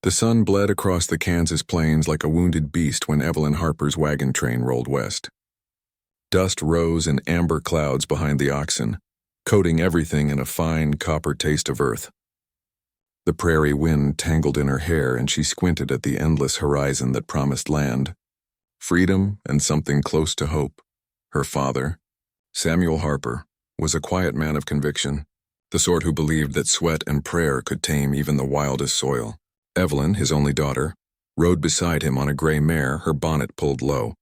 The sun bled across the Kansas plains like a wounded beast when Evelyn Harper's wagon train rolled west. Dust rose in amber clouds behind the oxen, coating everything in a fine copper taste of earth. The prairie wind tangled in her hair, and she squinted at the endless horizon that promised land, freedom, and something close to hope. Her father, Samuel Harper, was a quiet man of conviction, the sort who believed that sweat and prayer could tame even the wildest soil. Evelyn, his only daughter, rode beside him on a gray mare, her bonnet pulled low.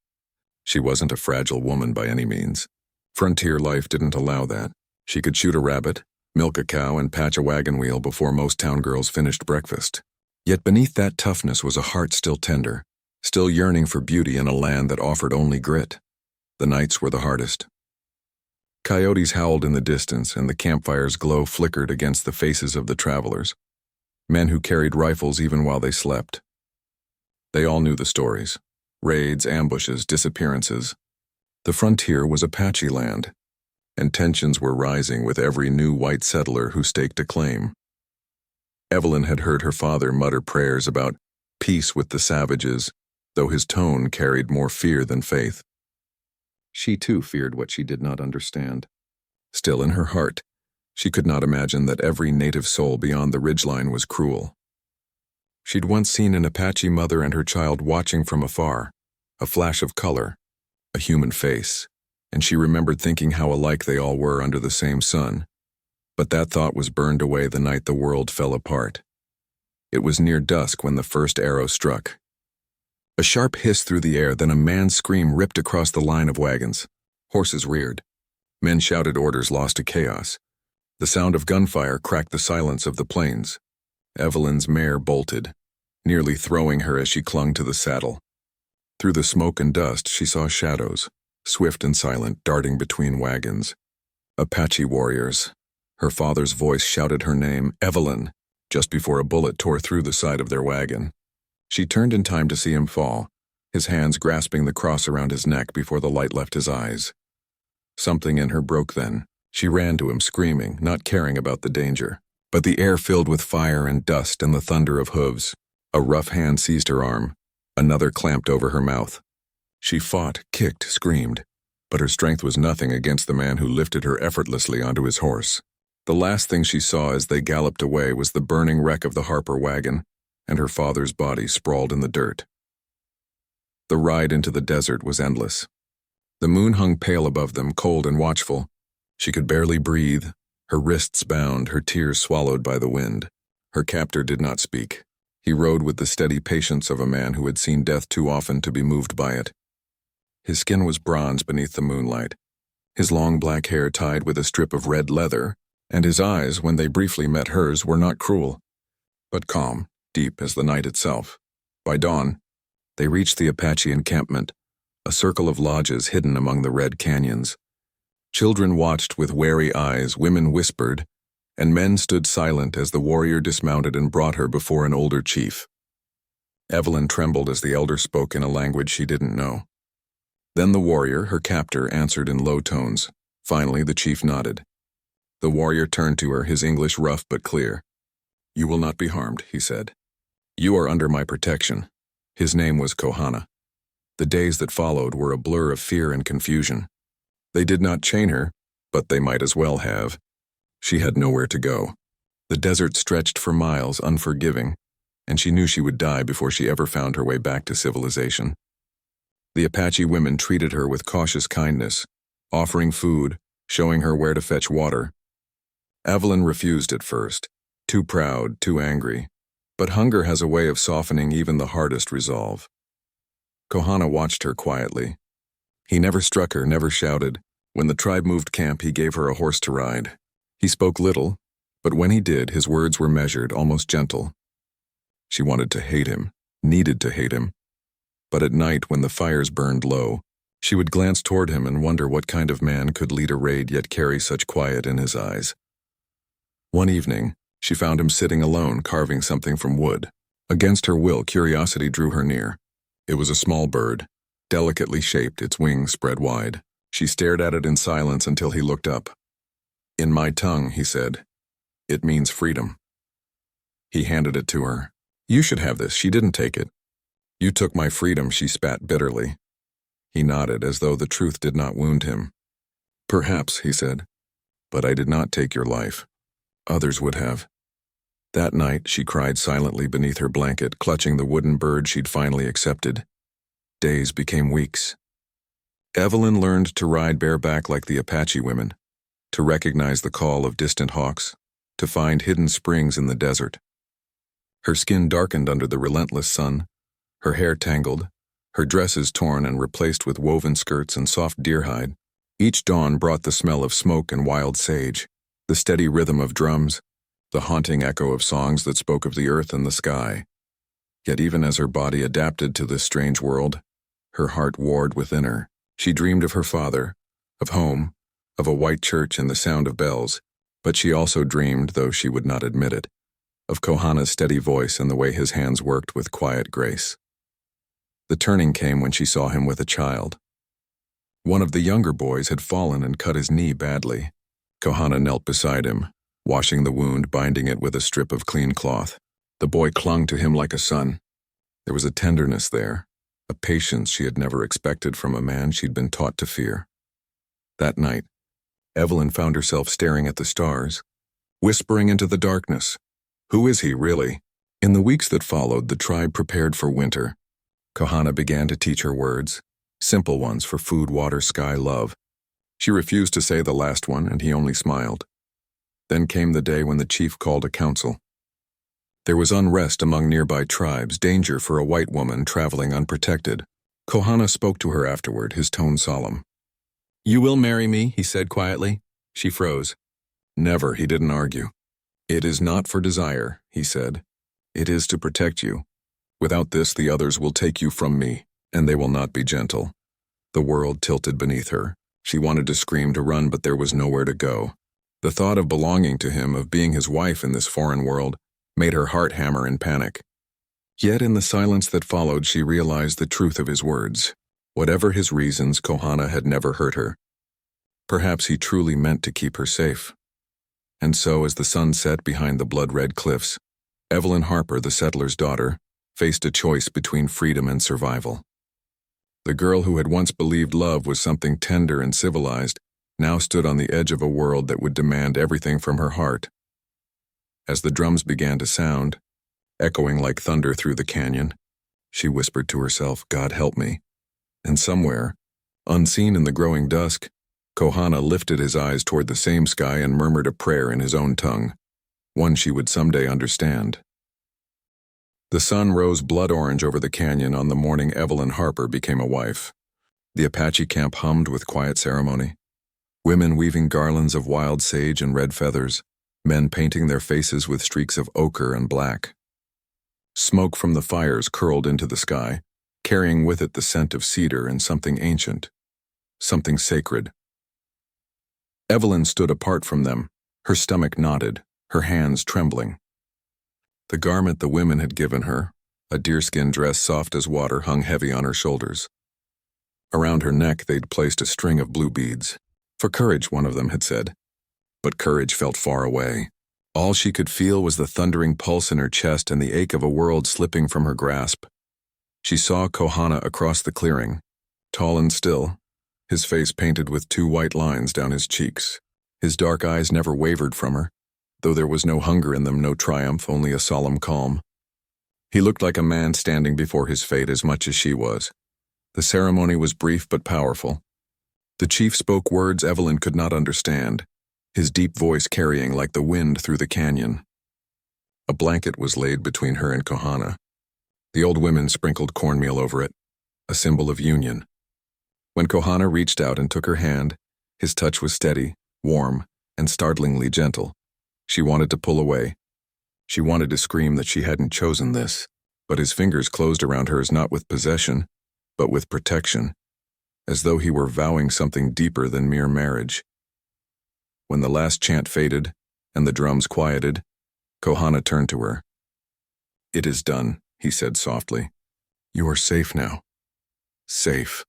She wasn't a fragile woman by any means. Frontier life didn't allow that. She could shoot a rabbit, milk a cow, and patch a wagon wheel before most town girls finished breakfast. Yet beneath that toughness was a heart still tender, still yearning for beauty in a land that offered only grit. The nights were the hardest. Coyotes howled in the distance, and the campfire's glow flickered against the faces of the travelers, men who carried rifles even while they slept. They all knew the stories: raids, ambushes, disappearances. The frontier was Apache land, and tensions were rising with every new white settler who staked a claim. Evelyn had heard her father mutter prayers about peace with the savages, though his tone carried more fear than faith. She too feared what she did not understand. Still, in her heart, she could not imagine that every native soul beyond the ridgeline was cruel. She'd once seen an Apache mother and her child watching from afar, a flash of color, a human face, and she remembered thinking how alike they all were under the same sun. But that thought was burned away the night the world fell apart. It was near dusk when the first arrow struck. A sharp hiss through the air, then a man's scream ripped across the line of wagons. Horses reared. Men shouted orders lost to chaos. The sound of gunfire cracked the silence of the plains. Evelyn's mare bolted, nearly throwing her as she clung to the saddle. Through the smoke and dust, she saw shadows, swift and silent, darting between wagons. Apache warriors. Her father's voice shouted her name, Evelyn, just before a bullet tore through the side of their wagon. She turned in time to see him fall, his hands grasping the cross around his neck before the light left his eyes. Something in her broke then. She ran to him, screaming, not caring about the danger. But the air filled with fire and dust and the thunder of hooves. A rough hand seized her arm. Another clamped over her mouth. She fought, kicked, screamed, but her strength was nothing against the man who lifted her effortlessly onto his horse. The last thing she saw as they galloped away was the burning wreck of the Harper wagon, and her father's body sprawled in the dirt. The ride into the desert was endless. The moon hung pale above them, cold and watchful. She could barely breathe, her wrists bound, her tears swallowed by the wind. Her captor did not speak. He rode with the steady patience of a man who had seen death too often to be moved by it. His skin was bronze beneath the moonlight, his long black hair tied with a strip of red leather, and his eyes, when they briefly met hers, were not cruel, but calm, deep as the night itself. By dawn, they reached the Apache encampment, a circle of lodges hidden among the red canyons. Children watched with wary eyes, women whispered, and men stood silent as the warrior dismounted and brought her before an older chief. Evelyn trembled as the elder spoke in a language she didn't know. Then the warrior, her captor, answered in low tones. Finally, the chief nodded. The warrior turned to her, his English rough but clear. "You will not be harmed," he said. "You are under my protection." His name was Kana. The days that followed were a blur of fear and confusion. They did not chain her, but they might as well have. She had nowhere to go. The desert stretched for miles, unforgiving, and she knew she would die before she ever found her way back to civilization. The Apache women treated her with cautious kindness, offering food, showing her where to fetch water. Evelyn refused at first, too proud, too angry, but hunger has a way of softening even the hardest resolve. Kana watched her quietly. He never struck her, never shouted. When the tribe moved camp, he gave her a horse to ride. He spoke little, but when he did, his words were measured, almost gentle. She wanted to hate him, needed to hate him. But at night, when the fires burned low, she would glance toward him and wonder what kind of man could lead a raid yet carry such quiet in his eyes. One evening, she found him sitting alone, carving something from wood. Against her will, curiosity drew her near. It was a small bird, delicately shaped, its wings spread wide. She stared at it in silence until he looked up. "In my tongue," he said, "it means freedom." He handed it to her. You should have this. She didn't take it. You took my freedom, she spat bitterly. He nodded, as though the truth did not wound him. Perhaps, he said, but I did not take your life. Others would have. That night, she cried silently beneath her blanket, clutching the wooden bird she'd finally accepted. Days became weeks. Evelyn learned to ride bareback like the Apache women, to recognize the call of distant hawks, to find hidden springs in the desert. Her skin darkened under the relentless sun, her hair tangled, her dresses torn and replaced with woven skirts and soft deer hide. Each dawn brought the smell of smoke and wild sage, the steady rhythm of drums, the haunting echo of songs that spoke of the earth and the sky. Yet even as her body adapted to this strange world, her heart warred within her. She dreamed of her father, of home, of a white church and the sound of bells, but she also dreamed, though she would not admit it, of Kohana's steady voice and the way his hands worked with quiet grace. The turning came when she saw him with a child. One of the younger boys had fallen and cut his knee badly. Kohana knelt beside him, washing the wound, binding it with a strip of clean cloth. The boy clung to him like a son. There was a tenderness there, a patience she had never expected from a man she'd been taught to fear. That night, Evelyn found herself staring at the stars, whispering into the darkness. Who is he, really? In the weeks that followed, the tribe prepared for winter. Kohana began to teach her words, simple ones for food, water, sky, love. She refused to say the last one, and he only smiled. Then came the day when the chief called a council. There was unrest among nearby tribes, danger for a white woman traveling unprotected. Kohana spoke to her afterward, his tone solemn. "You will marry me," he said quietly. She froze. "Never," he didn't argue. "It is not for desire," he said. "It is to protect you. Without this, the others will take you from me, and they will not be gentle." The world tilted beneath her. She wanted to scream, to run, but there was nowhere to go. The thought of belonging to him, of being his wife in this foreign world, made her heart hammer in panic. Yet in the silence that followed, she realized the truth of his words. Whatever his reasons, Kohana had never hurt her. Perhaps he truly meant to keep her safe. And so, as the sun set behind the blood-red cliffs, Evelyn Harper, the settler's daughter, faced a choice between freedom and survival. The girl who had once believed love was something tender and civilized now stood on the edge of a world that would demand everything from her heart. As the drums began to sound, echoing like thunder through the canyon, she whispered to herself, "God help me." And somewhere, unseen in the growing dusk, Kohana lifted his eyes toward the same sky and murmured a prayer in his own tongue, one she would someday understand. The sun rose blood orange over the canyon on the morning Evelyn Harper became a wife. The Apache camp hummed with quiet ceremony. Women weaving garlands of wild sage and red feathers, men painting their faces with streaks of ochre and black. Smoke from the fires curled into the sky, carrying with it the scent of cedar and something ancient, something sacred. Evelyn stood apart from them, her stomach knotted, her hands trembling. The garment the women had given her, a deerskin dress soft as water, hung heavy on her shoulders. Around her neck they'd placed a string of blue beads. For courage, one of them had said. But courage felt far away. All she could feel was the thundering pulse in her chest and the ache of a world slipping from her grasp. She saw Kohana across the clearing, tall and still, his face painted with 2 white lines down his cheeks. His dark eyes never wavered from her, though there was no hunger in them, no triumph, only a solemn calm. He looked like a man standing before his fate as much as she was. The ceremony was brief but powerful. The chief spoke words Evelyn could not understand, his deep voice carrying like the wind through the canyon. A blanket was laid between her and Kohana. The old women sprinkled cornmeal over it, a symbol of union. When Kohana reached out and took her hand, his touch was steady, warm, and startlingly gentle. She wanted to pull away. She wanted to scream that she hadn't chosen this, but his fingers closed around hers not with possession, but with protection, as though he were vowing something deeper than mere marriage. When the last chant faded and the drums quieted, Kohana turned to her. "It is done," he said softly. "You are safe now. Safe."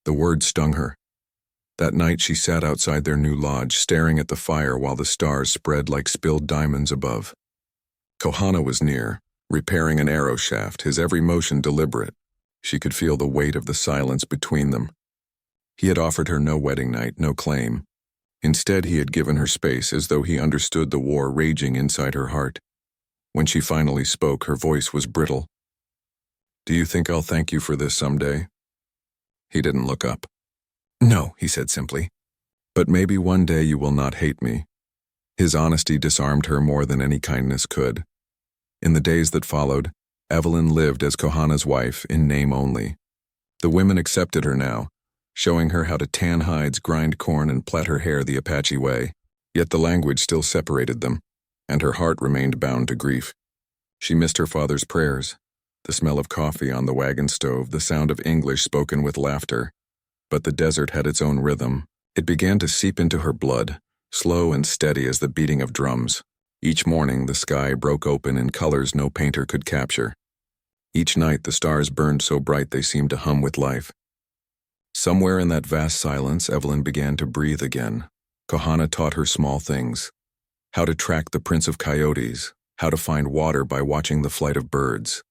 The word stung her. That night she sat outside their new lodge, staring at the fire while the stars spread like spilled diamonds above. Kohana was near, repairing an arrow shaft, his every motion deliberate. She could feel the weight of the silence between them. He had offered her no wedding night, no claim. Instead, he had given her space as though he understood the war raging inside her heart. When she finally spoke, her voice was brittle. "Do you think I'll thank you for this someday?" He didn't look up. "No," he said simply. "But maybe one day you will not hate me." His honesty disarmed her more than any kindness could. In the days that followed, Evelyn lived as Kohana's wife in name only. The women accepted her now, showing her how to tan hides, grind corn, and plait her hair the Apache way. Yet the language still separated them, and her heart remained bound to grief. She missed her father's prayers, the smell of coffee on the wagon stove, the sound of English spoken with laughter. But the desert had its own rhythm. It began to seep into her blood, slow and steady as the beating of drums. Each morning, the sky broke open in colors no painter could capture. Each night, the stars burned so bright they seemed to hum with life. Somewhere in that vast silence, Evelyn began to breathe again. Kohana taught her small things. How to track the prince of coyotes, how to find water by watching the flight of birds.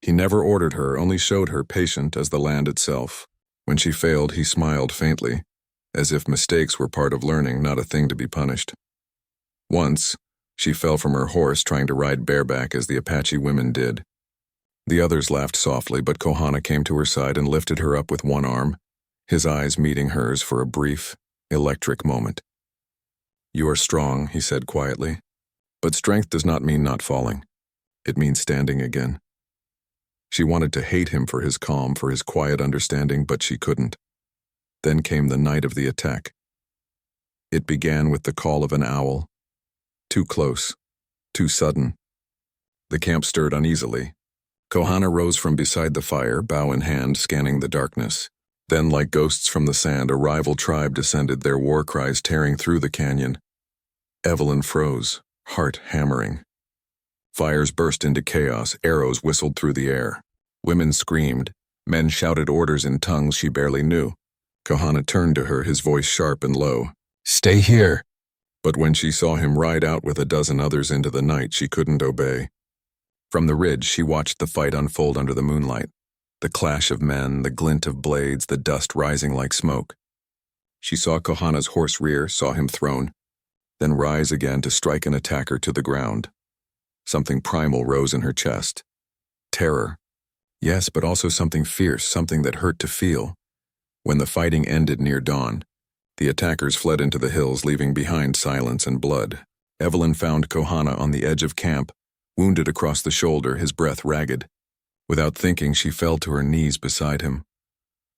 He never ordered her, only showed her, patient as the land itself. When she failed, he smiled faintly, as if mistakes were part of learning, not a thing to be punished. Once, she fell from her horse trying to ride bareback as the Apache women did. The others laughed softly, but Kohana came to her side and lifted her up with one arm, his eyes meeting hers for a brief, electric moment. "You are strong," he said quietly, "but strength does not mean not falling. It means standing again." She wanted to hate him for his calm, for his quiet understanding, but she couldn't. Then came the night of the attack. It began with the call of an owl. Too close, too sudden. The camp stirred uneasily. Kohana rose from beside the fire, bow in hand, scanning the darkness. Then, like ghosts from the sand, a rival tribe descended, their war cries tearing through the canyon. Evelyn froze, heart hammering. Fires burst into chaos, arrows whistled through the air. Women screamed, men shouted orders in tongues she barely knew. Kohana turned to her, his voice sharp and low. "Stay here!" But when she saw him ride out with a dozen others into the night, she couldn't obey. From the ridge, she watched the fight unfold under the moonlight. The clash of men, the glint of blades, the dust rising like smoke. She saw Kohana's horse rear, saw him thrown, then rise again to strike an attacker to the ground. Something primal rose in her chest. Terror. Yes, but also something fierce, something that hurt to feel. When the fighting ended near dawn, the attackers fled into the hills, leaving behind silence and blood. Evelyn found Kohana on the edge of camp, wounded across the shoulder, his breath ragged. Without thinking, she fell to her knees beside him.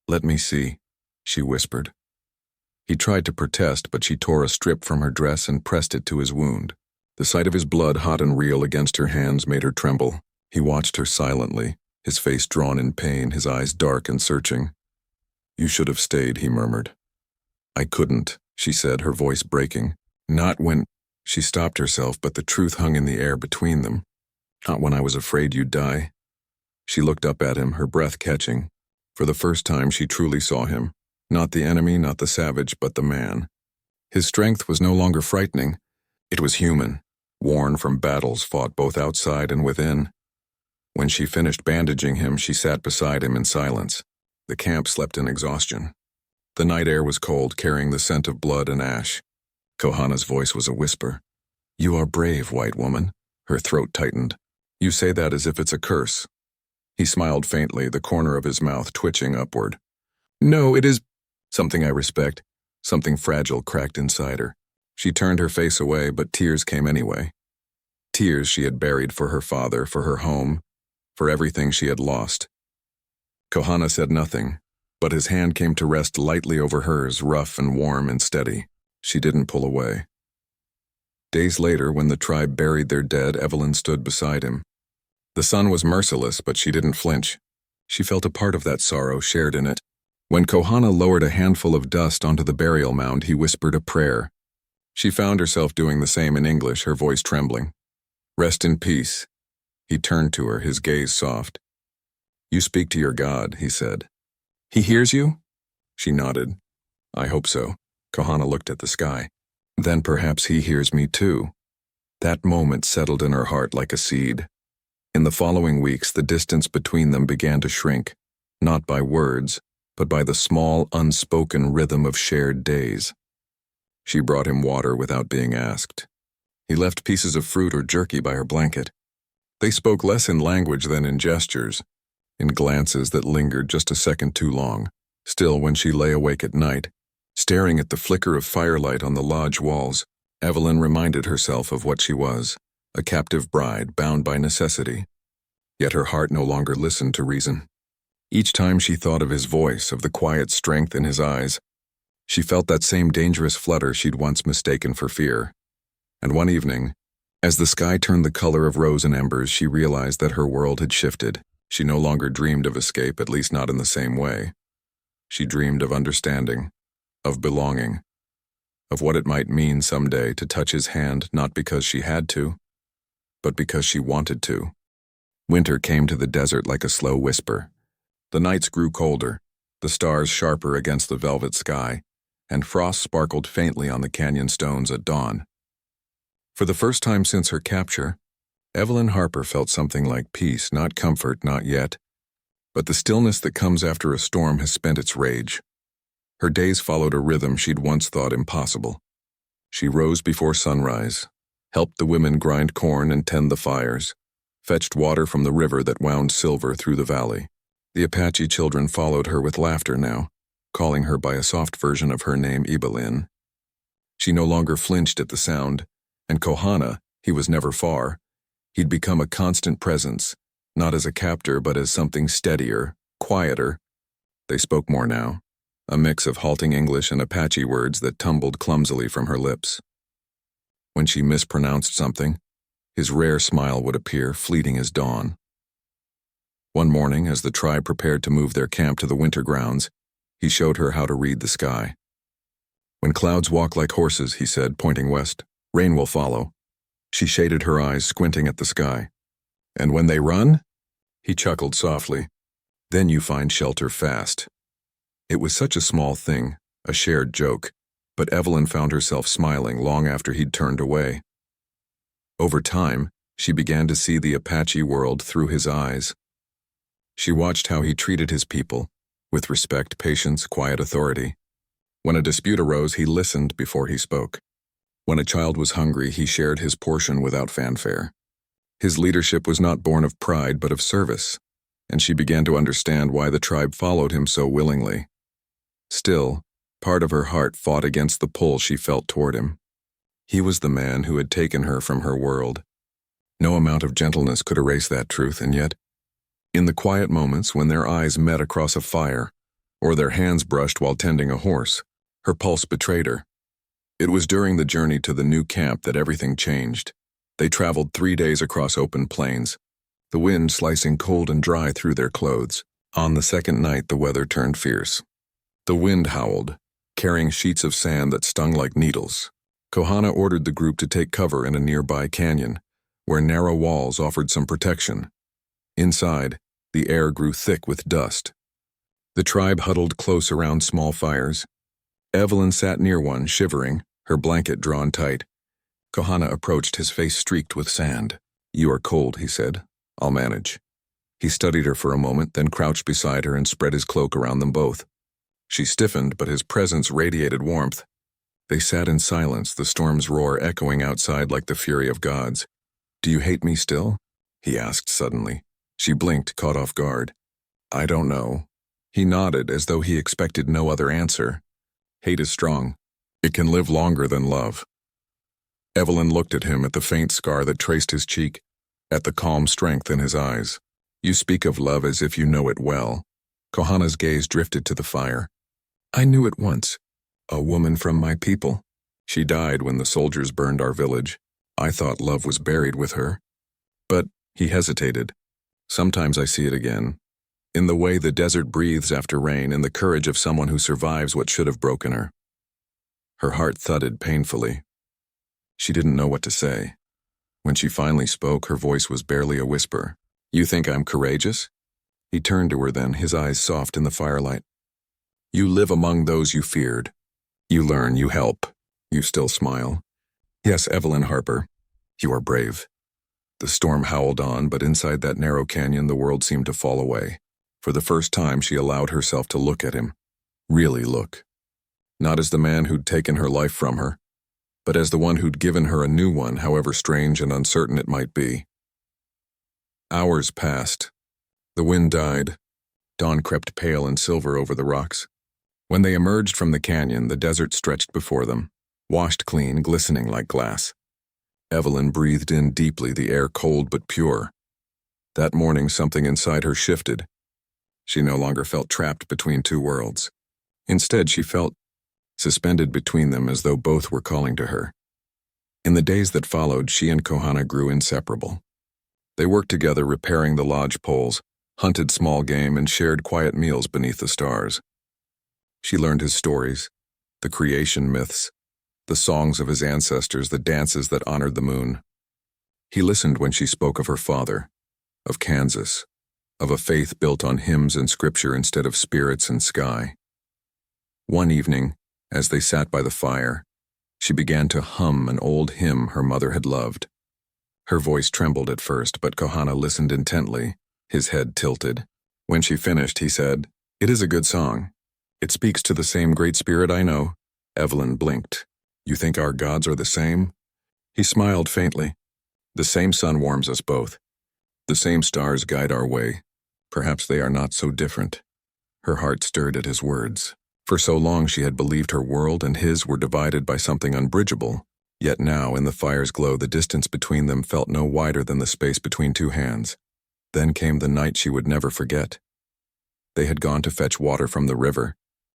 "Let me see," she whispered. He tried to protest, but she tore a strip from her dress and pressed it to his wound. The sight of his blood, hot and real against her hands, made her tremble. He watched her silently, his face drawn in pain, his eyes dark and searching. "You should have stayed," he murmured. "I couldn't," she said, her voice breaking. "Not when—" She stopped herself, but the truth hung in the air between them. "Not when I was afraid you'd die." She looked up at him, her breath catching. For the first time, she truly saw him. Not the enemy, not the savage, but the man. His strength was no longer frightening. It was human, worn from battles fought both outside and within. When she finished bandaging him, she sat beside him in silence. The camp slept in exhaustion. The night air was cold, carrying the scent of blood and ash. Kohana's voice was a whisper. "You are brave, white woman." Her throat tightened. "You say that as if it's a curse." He smiled faintly, the corner of his mouth twitching upward. "No, it is something I respect." Something fragile cracked inside her. She turned her face away, but tears came anyway. Tears she had buried for her father, for her home, for everything she had lost. Kohana said nothing, but his hand came to rest lightly over hers, rough and warm and steady. She didn't pull away. Days later, when the tribe buried their dead, Evelyn stood beside him. The sun was merciless, but she didn't flinch. She felt a part of that sorrow, shared in it. When Kohana lowered a handful of dust onto the burial mound, he whispered a prayer. She found herself doing the same in English, her voice trembling. "Rest in peace." He turned to her, his gaze soft. "You speak to your God," he said. "He hears you?" She nodded. "I hope so." Kohana looked at the sky. "Then perhaps he hears me too." That moment settled in her heart like a seed. In the following weeks, the distance between them began to shrink, not by words, but by the small, unspoken rhythm of shared days. She brought him water without being asked. He left pieces of fruit or jerky by her blanket. They spoke less in language than in gestures, in glances that lingered just a second too long. Still, when she lay awake at night, staring at the flicker of firelight on the lodge walls, Evelyn reminded herself of what she was, a captive bride bound by necessity. Yet her heart no longer listened to reason. Each time she thought of his voice, of the quiet strength in his eyes, she felt that same dangerous flutter she'd once mistaken for fear. And one evening, as the sky turned the color of rose and embers, she realized that her world had shifted. She no longer dreamed of escape, at least not in the same way. She dreamed of understanding, of belonging, of what it might mean someday to touch his hand not because she had to, but because she wanted to. Winter came to the desert like a slow whisper. The nights grew colder, the stars sharper against the velvet sky, and frost sparkled faintly on the canyon stones at dawn. For the first time since her capture, Evelyn Harper felt something like peace, not comfort, not yet, but the stillness that comes after a storm has spent its rage. Her days followed a rhythm she'd once thought impossible. She rose before sunrise, helped the women grind corn and tend the fires, fetched water from the river that wound silver through the valley. The Apache children followed her with laughter now, calling her by a soft version of her name, Evelyn. She no longer flinched at the sound, and Kana, he was never far. He'd become a constant presence, not as a captor but as something steadier, quieter. They spoke more now, a mix of halting English and Apache words that tumbled clumsily from her lips. When she mispronounced something, his rare smile would appear, fleeting as dawn. One morning, as the tribe prepared to move their camp to the winter grounds, he showed her how to read the sky. "When clouds walk like horses," he said, pointing west, "rain will follow." She shaded her eyes, squinting at the sky. "And when they run?" He chuckled softly. "Then you find shelter fast." It was such a small thing, a shared joke, but Evelyn found herself smiling long after he'd turned away. Over time, she began to see the Apache world through his eyes. She watched how he treated his people, with respect, patience, quiet authority. When a dispute arose, he listened before he spoke. When a child was hungry, he shared his portion without fanfare. His leadership was not born of pride but of service, and she began to understand why the tribe followed him so willingly. Still, part of her heart fought against the pull she felt toward him. He was the man who had taken her from her world. No amount of gentleness could erase that truth, and yet, in the quiet moments when their eyes met across a fire, or their hands brushed while tending a horse, her pulse betrayed her. It was during the journey to the new camp that everything changed. They traveled 3 days across open plains, the wind slicing cold and dry through their clothes. On the second night, the weather turned fierce. The wind howled, carrying sheets of sand that stung like needles. Kana ordered the group to take cover in a nearby canyon, where narrow walls offered some protection. Inside, the air grew thick with dust. The tribe huddled close around small fires. Evelyn sat near one, shivering, her blanket drawn tight. Kana approached, his face streaked with sand. "You are cold," he said. "I'll manage." He studied her for a moment, then crouched beside her and spread his cloak around them both. She stiffened, but his presence radiated warmth. They sat in silence, the storm's roar echoing outside like the fury of gods. "Do you hate me still?" he asked suddenly. She blinked, caught off guard. "I don't know." He nodded, as though he expected no other answer. "Hate is strong. It can live longer than love." Evelyn looked at him, at the faint scar that traced his cheek, at the calm strength in his eyes. "You speak of love as if you know it well." Kana's gaze drifted to the fire. "I knew it once. A woman from my people. She died when the soldiers burned our village. I thought love was buried with her." But he hesitated. "Sometimes I see it again. In the way the desert breathes after rain, in the courage of someone who survives what should have broken her." Her heart thudded painfully. She didn't know what to say. When she finally spoke, her voice was barely a whisper. "You think I'm courageous?" He turned to her then, his eyes soft in the firelight. "You live among those you feared. You learn, you help. You still smile. Yes, Evelyn Harper, you are brave." The storm howled on, but inside that narrow canyon the world seemed to fall away. For the first time she allowed herself to look at him. Really look. Not as the man who'd taken her life from her, but as the one who'd given her a new one, however strange and uncertain it might be. Hours passed. The wind died. Dawn crept pale and silver over the rocks. When they emerged from the canyon, the desert stretched before them, washed clean, glistening like glass. Evelyn breathed in deeply, the air cold but pure. That morning something inside her shifted. She no longer felt trapped between two worlds. Instead, she felt suspended between them, as though both were calling to her. In the days that followed, she and Kana grew inseparable. They worked together repairing the lodge poles, hunted small game, and shared quiet meals beneath the stars. She learned his stories, the creation myths, the songs of his ancestors, the dances that honored the moon. He listened when she spoke of her father, of Kansas, of a faith built on hymns and scripture instead of spirits and sky. One evening, as they sat by the fire, she began to hum an old hymn her mother had loved. Her voice trembled at first, but Kana listened intently, his head tilted. When she finished, he said, "It is a good song. It speaks to the same great spirit I know." Evelyn blinked. "You think our gods are the same?" He smiled faintly. "The same sun warms us both. The same stars guide our way. Perhaps they are not so different." Her heart stirred at his words. For so long she had believed her world and his were divided by something unbridgeable, yet now in the fire's glow the distance between them felt no wider than the space between two hands. Then came the night she would never forget. They had gone to fetch water from the river,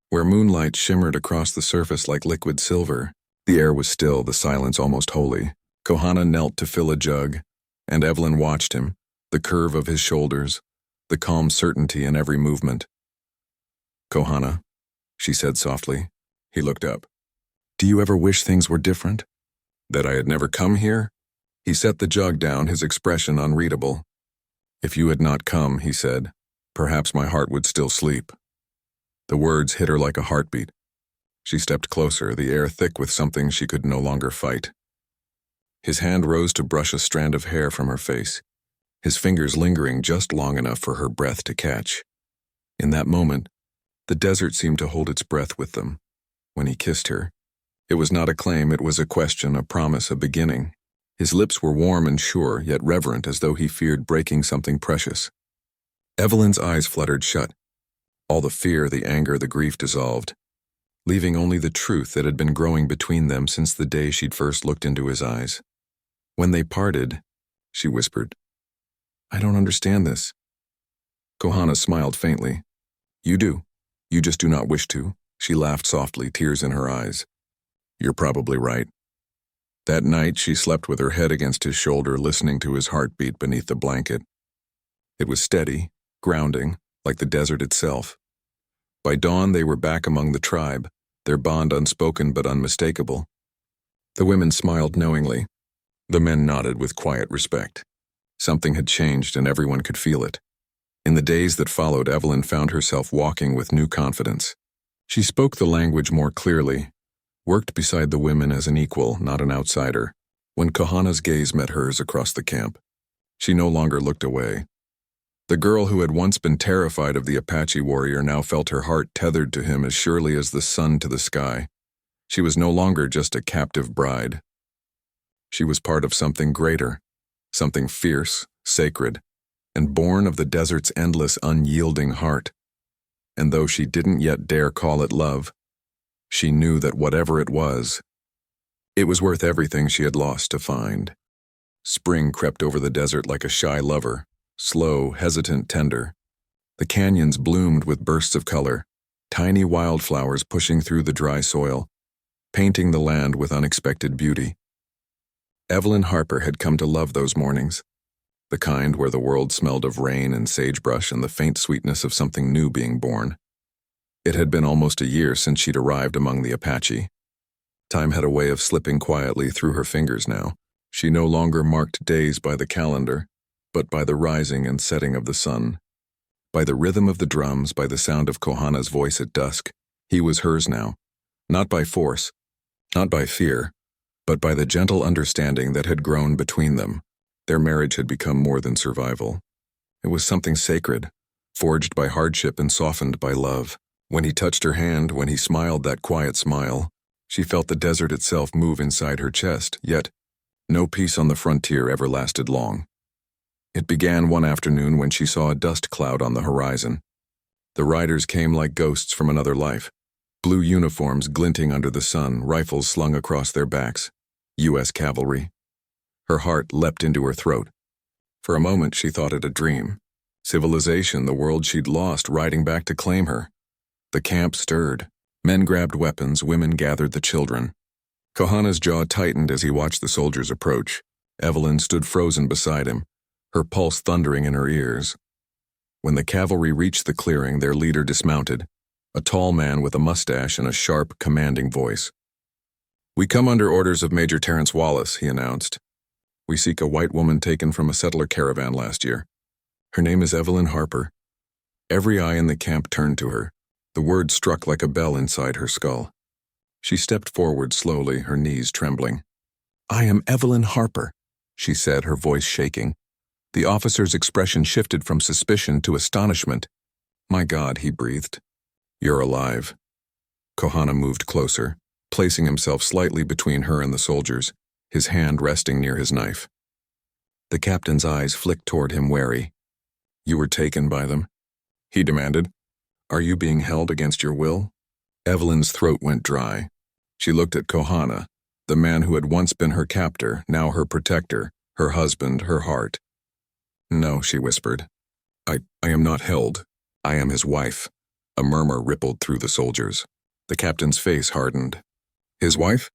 where moonlight shimmered across the surface like liquid silver. The air was still, the silence almost holy. Kana knelt to fill a jug, and Evelyn watched him, the curve of his shoulders, the calm certainty in every movement. "Kana," she said softly. He looked up. "Do you ever wish things were different? That I had never come here?" He set the jug down, his expression unreadable. "If you had not come," he said, "perhaps my heart would still sleep." The words hit her like a heartbeat. She stepped closer, the air thick with something she could no longer fight. His hand rose to brush a strand of hair from her face, his fingers lingering just long enough for her breath to catch. In that moment, the desert seemed to hold its breath with them. When he kissed her, it was not a claim, it was a question, a promise, a beginning. His lips were warm and sure, yet reverent, as though he feared breaking something precious. Evelyn's eyes fluttered shut. All the fear, the anger, the grief dissolved, leaving only the truth that had been growing between them since the day she'd first looked into his eyes. When they parted, she whispered, "I don't understand this." Kana smiled faintly. "You do. You just do not wish to." She laughed softly, tears in her eyes. "You're probably right." That night she slept with her head against his shoulder, listening to his heartbeat beneath the blanket. It was steady, grounding, like the desert itself. By dawn they were back among the tribe, their bond unspoken but unmistakable. The women smiled knowingly. The men nodded with quiet respect. Something had changed and everyone could feel it. In the days that followed, Evelyn found herself walking with new confidence. She spoke the language more clearly, worked beside the women as an equal, not an outsider. When Kana's gaze met hers across the camp, she no longer looked away. The girl who had once been terrified of the Apache warrior now felt her heart tethered to him as surely as the sun to the sky. She was no longer just a captive bride. She was part of something greater, something fierce, sacred, and born of the desert's endless, unyielding heart. And though she didn't yet dare call it love, she knew that whatever it was worth everything she had lost to find. Spring crept over the desert like a shy lover, slow, hesitant, tender. The canyons bloomed with bursts of color, tiny wildflowers pushing through the dry soil, painting the land with unexpected beauty. Evelyn Harper had come to love those mornings, the kind where the world smelled of rain and sagebrush and the faint sweetness of something new being born. It had been almost a year since she'd arrived among the Apache. Time had a way of slipping quietly through her fingers now. She no longer marked days by the calendar, but by the rising and setting of the sun. By the rhythm of the drums, by the sound of Kana's voice at dusk. He was hers now, not by force, not by fear, but by the gentle understanding that had grown between them. Their marriage had become more than survival. It was something sacred, forged by hardship and softened by love. When he touched her hand, when he smiled that quiet smile, she felt the desert itself move inside her chest, yet no peace on the frontier ever lasted long. It began one afternoon when she saw a dust cloud on the horizon. The riders came like ghosts from another life, blue uniforms glinting under the sun, rifles slung across their backs. U.S. cavalry. Her heart leapt into her throat. For a moment she thought it a dream. Civilization, the world she'd lost, riding back to claim her. The camp stirred. Men grabbed weapons, women gathered the children. Kohana's jaw tightened as he watched the soldiers approach. Evelyn stood frozen beside him, her pulse thundering in her ears. When the cavalry reached the clearing, their leader dismounted, a tall man with a mustache and a sharp, commanding voice. "We come under orders of Major Terrence Wallace," he announced. "We seek a white woman taken from a settler caravan last year. Her name is Evelyn Harper." Every eye in the camp turned to her. The word struck like a bell inside her skull. She stepped forward slowly, her knees trembling. "I am Evelyn Harper," she said, her voice shaking. The officer's expression shifted from suspicion to astonishment. "My God," he breathed. "You're alive." Kohana moved closer, placing himself slightly between her and the soldiers, his hand resting near his knife. The captain's eyes flicked toward him, wary. "You were taken by them?" he demanded. "Are you being held against your will?" Evelyn's throat went dry. She looked at Kohana, the man who had once been her captor, now her protector, her husband, her heart. "No," she whispered. I am not held. I am his wife." A murmur rippled through the soldiers. The captain's face hardened. "His wife?"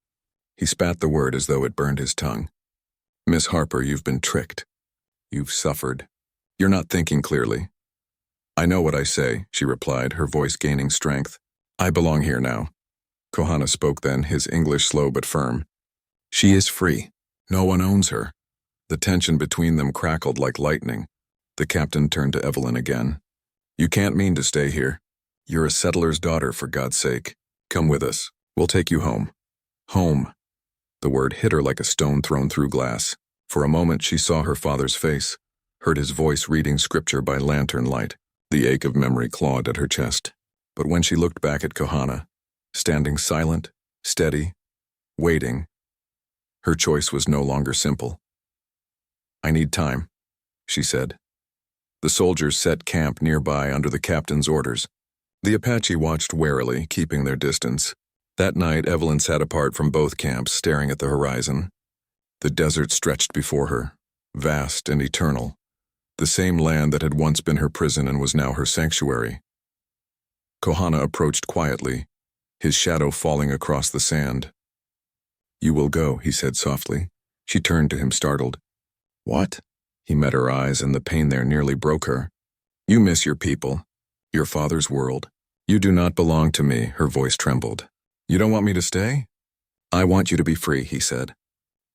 He spat the word as though it burned his tongue. "Miss Harper, you've been tricked. You've suffered. You're not thinking clearly." "I know what I say," she replied, her voice gaining strength. "I belong here now." Kohana spoke then, his English slow but firm. "She is free. No one owns her." The tension between them crackled like lightning. The captain turned to Evelyn again. "You can't mean to stay here. You're a settler's daughter, for God's sake. Come with us. We'll take you home." "Home." The word hit her like a stone thrown through glass. For a moment she saw her father's face, heard his voice reading scripture by lantern light. The ache of memory clawed at her chest. But when she looked back at Kohana, standing silent, steady, waiting, her choice was no longer simple. "I need time," she said. The soldiers set camp nearby under the captain's orders. The Apache watched warily, keeping their distance. That night, Evelyn sat apart from both camps, staring at the horizon. The desert stretched before her, vast and eternal, the same land that had once been her prison and was now her sanctuary. Kohana approached quietly, his shadow falling across the sand. "You will go," he said softly. She turned to him, startled. "What?" He met her eyes, and the pain there nearly broke her. "You miss your people, your father's world. You do not belong to me," her voice trembled. "You don't want me to stay?" "I want you to be free," he said.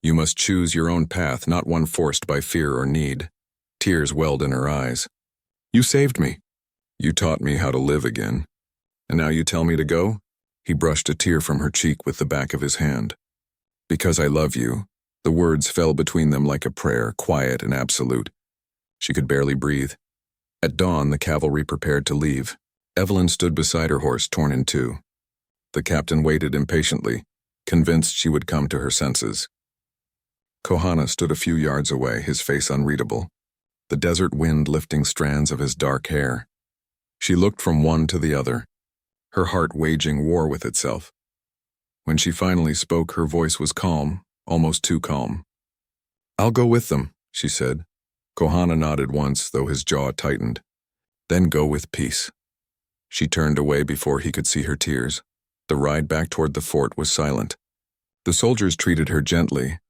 "You must choose your own path, not one forced by fear or need." Tears welled in her eyes. "You saved me. You taught me how to live again. And now you tell me to go?" He brushed a tear from her cheek with the back of his hand. "Because I love you." The words fell between them like a prayer, quiet and absolute. She could barely breathe. At dawn, the cavalry prepared to leave. Evelyn stood beside her horse, torn in two. The captain waited impatiently, convinced she would come to her senses. Kohana stood a few yards away, his face unreadable, the desert wind lifting strands of his dark hair. She looked from one to the other, her heart waging war with itself. When she finally spoke, her voice was calm, almost too calm. "I'll go with them," she said. Kohana nodded once, though his jaw tightened. "Then go with peace." She turned away before he could see her tears. The ride back toward the fort was silent. The soldiers treated her gently,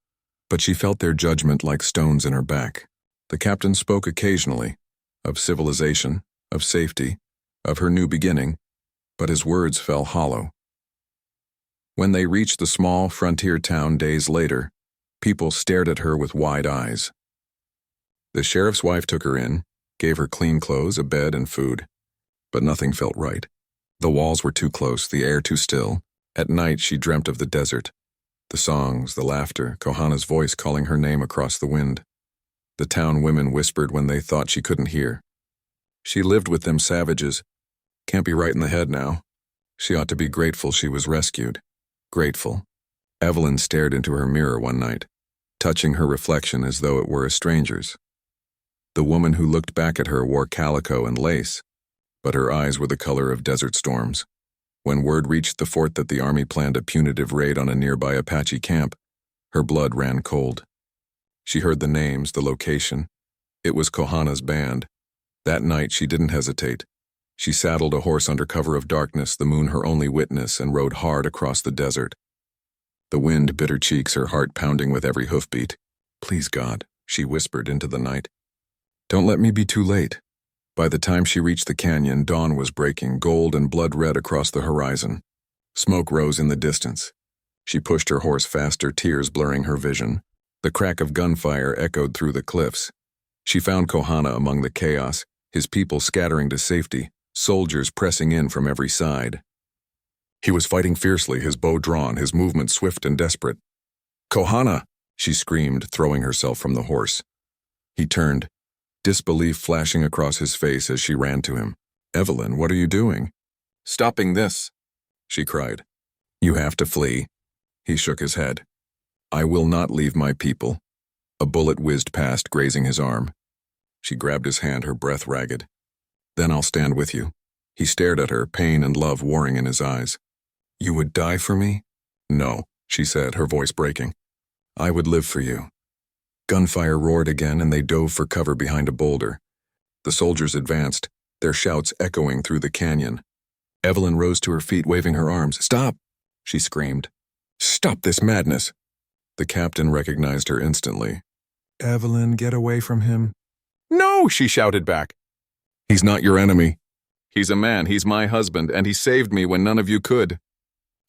but she felt their judgment like stones in her back. The captain spoke occasionally, of civilization, of safety, of her new beginning, but his words fell hollow. When they reached the small frontier town days later, people stared at her with wide eyes. The sheriff's wife took her in, gave her clean clothes, a bed, and food. But nothing felt right. The walls were too close, the air too still. At night she dreamt of the desert, the songs, the laughter, Kohana's voice calling her name across the wind. the town women whispered when they thought she couldn't hear. She lived with them savages. Can't be right in the head now. She ought to be grateful she was rescued. Grateful. Evelyn stared into her mirror one night, touching her reflection as though it were a stranger's. The woman who looked back at her wore calico and lace, but her eyes were the color of desert storms. When word reached the fort that the army planned a punitive raid on a nearby Apache camp, her blood ran cold. She heard the names, the location. It was Kohana's band. That night she didn't hesitate. She saddled a horse under cover of darkness, the moon her only witness, and rode hard across the desert. The wind bit her cheeks, her heart pounding with every hoofbeat. "Please, God," she whispered into the night. "Don't let me be too late." By the time she reached the canyon, dawn was breaking, gold and blood red across the horizon. Smoke rose in the distance. She pushed her horse faster, tears blurring her vision. The crack of gunfire echoed through the cliffs. She found Kohana among the chaos, his people scattering to safety, soldiers pressing in from every side. He was fighting fiercely, his bow drawn, his movement swift and desperate. "Kohana!" she screamed, throwing herself from the horse. He turned, disbelief flashing across his face as she ran to him. "Evelyn, what are you doing?" "Stopping this," she cried. "You have to flee." He shook his head. "I will not leave my people." A bullet whizzed past, grazing his arm. She grabbed his hand, her breath ragged. "Then I'll stand with you." He stared at her, pain and love warring in his eyes. "You would die for me?" "No," she said, her voice breaking. "I would live for you." Gunfire roared again, and they dove for cover behind a boulder. The soldiers advanced, their shouts echoing through the canyon. Evelyn rose to her feet, waving her arms. "Stop!" she screamed. "Stop this madness!" The captain recognized her instantly. "Evelyn, get away from him." "No!" she shouted back. "He's not your enemy. He's a man, he's my husband, and he saved me when none of you could."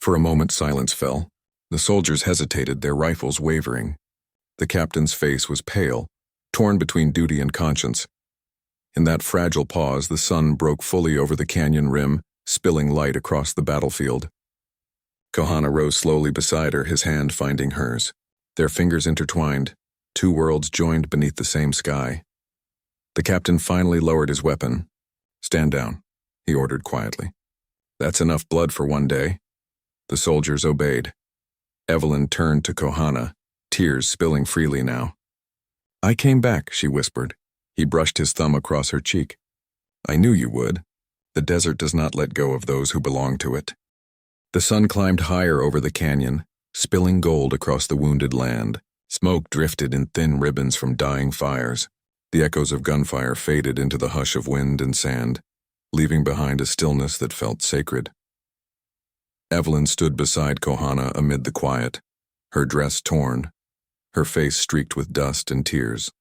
For a moment silence fell. The soldiers hesitated, their rifles wavering. The captain's face was pale, torn between duty and conscience. In that fragile pause, the sun broke fully over the canyon rim, spilling light across the battlefield. Kohana rose slowly beside her, his hand finding hers. Their fingers intertwined, two worlds joined beneath the same sky. The captain finally lowered his weapon. "Stand down," he ordered quietly. "That's enough blood for one day." The soldiers obeyed. Evelyn turned to Kohana, tears spilling freely now. "I came back," she whispered. He brushed his thumb across her cheek. "I knew you would. The desert does not let go of those who belong to it." The sun climbed higher over the canyon, spilling gold across the wounded land. Smoke drifted in thin ribbons from dying fires. The echoes of gunfire faded into the hush of wind and sand, leaving behind a stillness that felt sacred. Evelyn stood beside Kohana amid the quiet, her dress torn, her face streaked with dust and tears.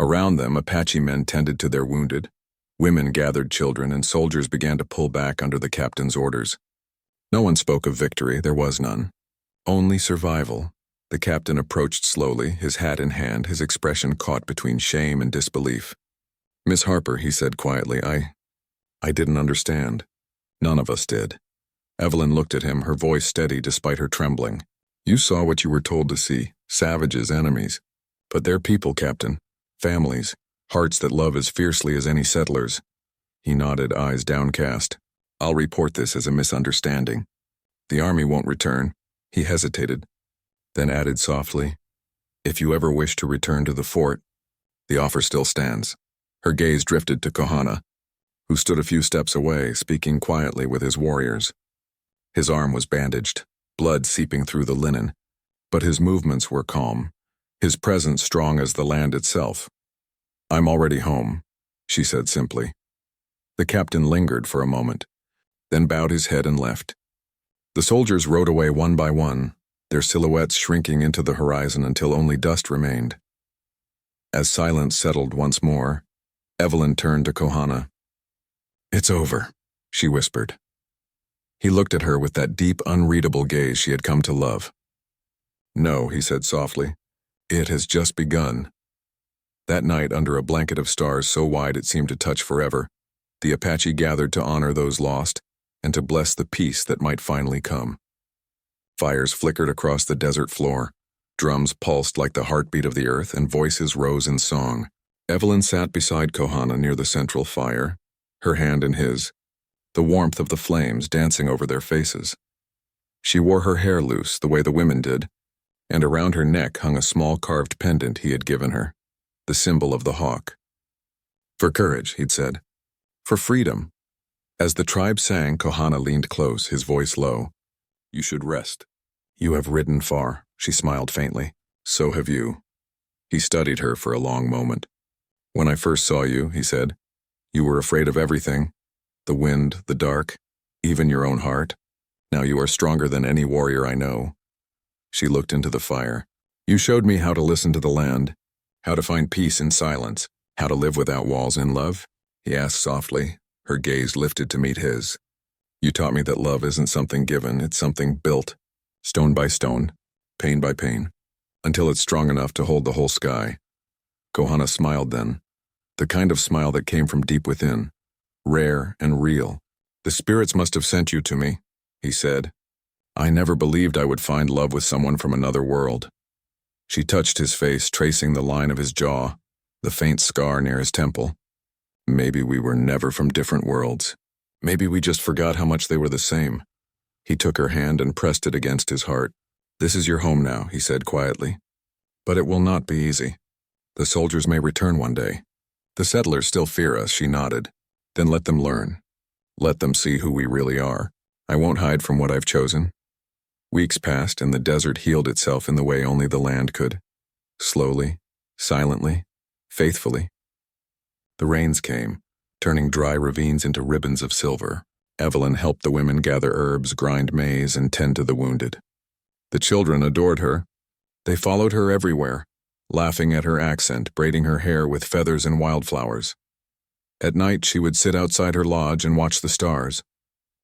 Around them, Apache men tended to their wounded. Women gathered children, and soldiers began to pull back under the captain's orders. No one spoke of victory, there was none. Only survival. The captain approached slowly, his hat in hand, his expression caught between shame and disbelief. "Miss Harper," he said quietly, I didn't understand." None of us did. Evelyn looked at him, her voice steady despite her trembling. "You saw what you were told to see, savages, enemies. But they're people, Captain. Families, hearts that love as fiercely as any settlers." He nodded, eyes downcast. "I'll report this as a misunderstanding. The army won't return." He hesitated, then added softly, "If you ever wish to return to the fort, the offer still stands." Her gaze drifted to Kohana, who stood a few steps away, speaking quietly with his warriors. His arm was bandaged, blood seeping through the linen, but his movements were calm, his presence strong as the land itself. "I'm already home," she said simply. The captain lingered for a moment, then bowed his head and left. The soldiers rode away one by one, their silhouettes shrinking into the horizon until only dust remained. As silence settled once more, Evelyn turned to Kohana. "It's over," she whispered. He looked at her with that deep, unreadable gaze she had come to love. "No," he said softly. "It has just begun." That night, under a blanket of stars so wide it seemed to touch forever, the Apache gathered to honor those lost and to bless the peace that might finally come. Fires flickered across the desert floor, Drums pulsed like the heartbeat of the earth, and voices rose in song. Evelyn sat beside Kohana near the central fire, her hand in his, the warmth of the flames dancing over their faces. She wore her hair loose, the way the women did, and around her neck hung a small carved pendant he had given her, the symbol of the hawk. "For courage," he'd said. "For freedom." As the tribe sang, Kohana leaned close, his voice low. "You should rest. You have ridden far," she smiled faintly. "So have you." He studied her for a long moment. "When I first saw you," he said, "you were afraid of everything. The wind, the dark, even your own heart. Now you are stronger than any warrior I know." She looked into the fire. "You showed me how to listen to the land, how to find peace in silence, how to live without walls in love," he asked softly, her gaze lifted to meet his. "You taught me that love isn't something given, it's something built, stone by stone, pain by pain, until it's strong enough to hold the whole sky." Kohana smiled then, the kind of smile that came from deep within, rare and real. "The spirits must have sent you to me," he said. "I never believed I would find love with someone from another world." She touched his face, tracing the line of his jaw, the faint scar near his temple. "Maybe we were never from different worlds. Maybe we just forgot how much they were the same." He took her hand and pressed it against his heart. "This is your home now," he said quietly. "But it will not be easy. The soldiers may return one day. The settlers still fear us," she nodded. "Then let them learn. Let them see who we really are. I won't hide from what I've chosen." Weeks passed, and the desert healed itself in the way only the land could. Slowly, silently, faithfully. The rains came, turning dry ravines into ribbons of silver. Evelyn helped the women gather herbs, grind maize, and tend to the wounded. The children adored her. They followed her everywhere, laughing at her accent, braiding her hair with feathers and wildflowers. At night, she would sit outside her lodge and watch the stars.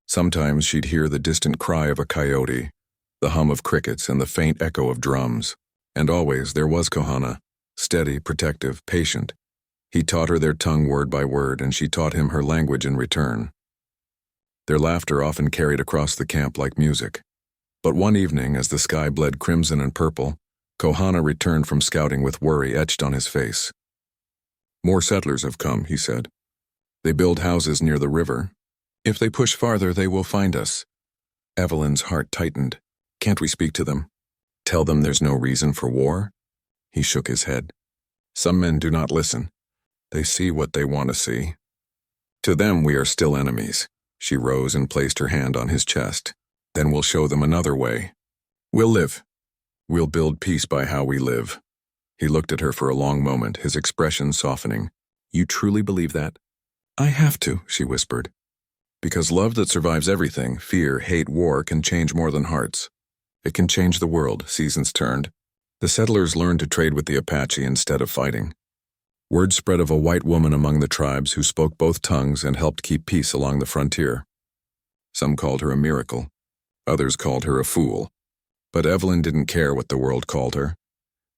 Sometimes she'd hear the distant cry of a coyote, the hum of crickets, and the faint echo of drums. And always there was Kohana, steady, protective, patient. He taught her their tongue word by word, and she taught him her language in return. Their laughter often carried across the camp like music. But one evening, as the sky bled crimson and purple, Kohana returned from scouting with worry etched on his face. "More settlers have come," he said. "They build houses near the river. If they push farther, they will find us." Evelyn's heart tightened. "Can't we speak to them? Tell them there's no reason for war?" He shook his head. "Some men do not listen. They see what they want to see. To them we are still enemies." She rose and placed her hand on his chest. "Then we'll show them another way. We'll live. We'll build peace by how we live." He looked at her for a long moment, his expression softening. "You truly believe that?" "I have to," she whispered. "Because love that survives everything, fear, hate, war, can change more than hearts. It can change the world." Seasons turned. The settlers learned to trade with the Apache instead of fighting. Word spread of a white woman among the tribes who spoke both tongues and helped keep peace along the frontier. Some called her a miracle. Others called her a fool. But Evelyn didn't care what the world called her.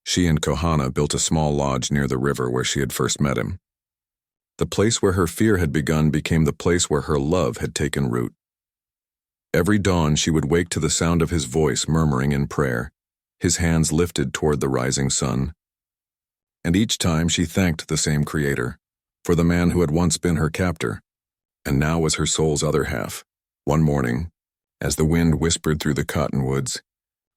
She and Kohana built a small lodge near the river where she had first met him. The place where her fear had begun became the place where her love had taken root. Every dawn she would wake to the sound of his voice murmuring in prayer, his hands lifted toward the rising sun. And each time she thanked the same Creator, for the man who had once been her captor, and now was her soul's other half. One morning, as the wind whispered through the cottonwoods,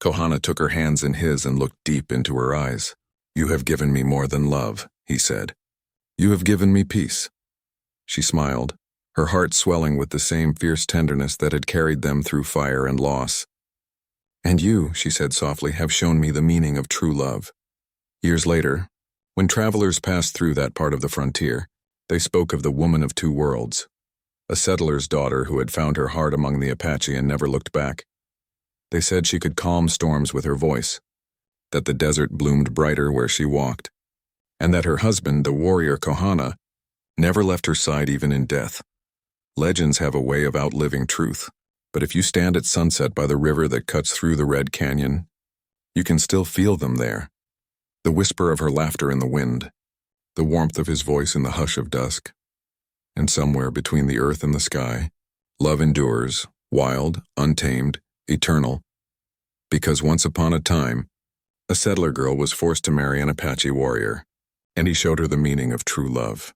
Kohana took her hands in his and looked deep into her eyes. "You have given me more than love," he said. "You have given me peace." She smiled, her heart swelling with the same fierce tenderness that had carried them through fire and loss. "And you," she said softly, "have shown me the meaning of true love." Years later, when travelers passed through that part of the frontier, they spoke of the woman of two worlds, a settler's daughter who had found her heart among the Apache and never looked back. They said she could calm storms with her voice, that the desert bloomed brighter where she walked, and that her husband, the warrior Kohana, never left her side even in death. Legends have a way of outliving truth, but if you stand at sunset by the river that cuts through the Red Canyon, you can still feel them there. The whisper of her laughter in the wind, the warmth of his voice in the hush of dusk. And somewhere between the earth and the sky, love endures, wild, untamed, eternal, because once upon a time, A settler girl was forced to marry an Apache warrior, and he showed her the meaning of true love.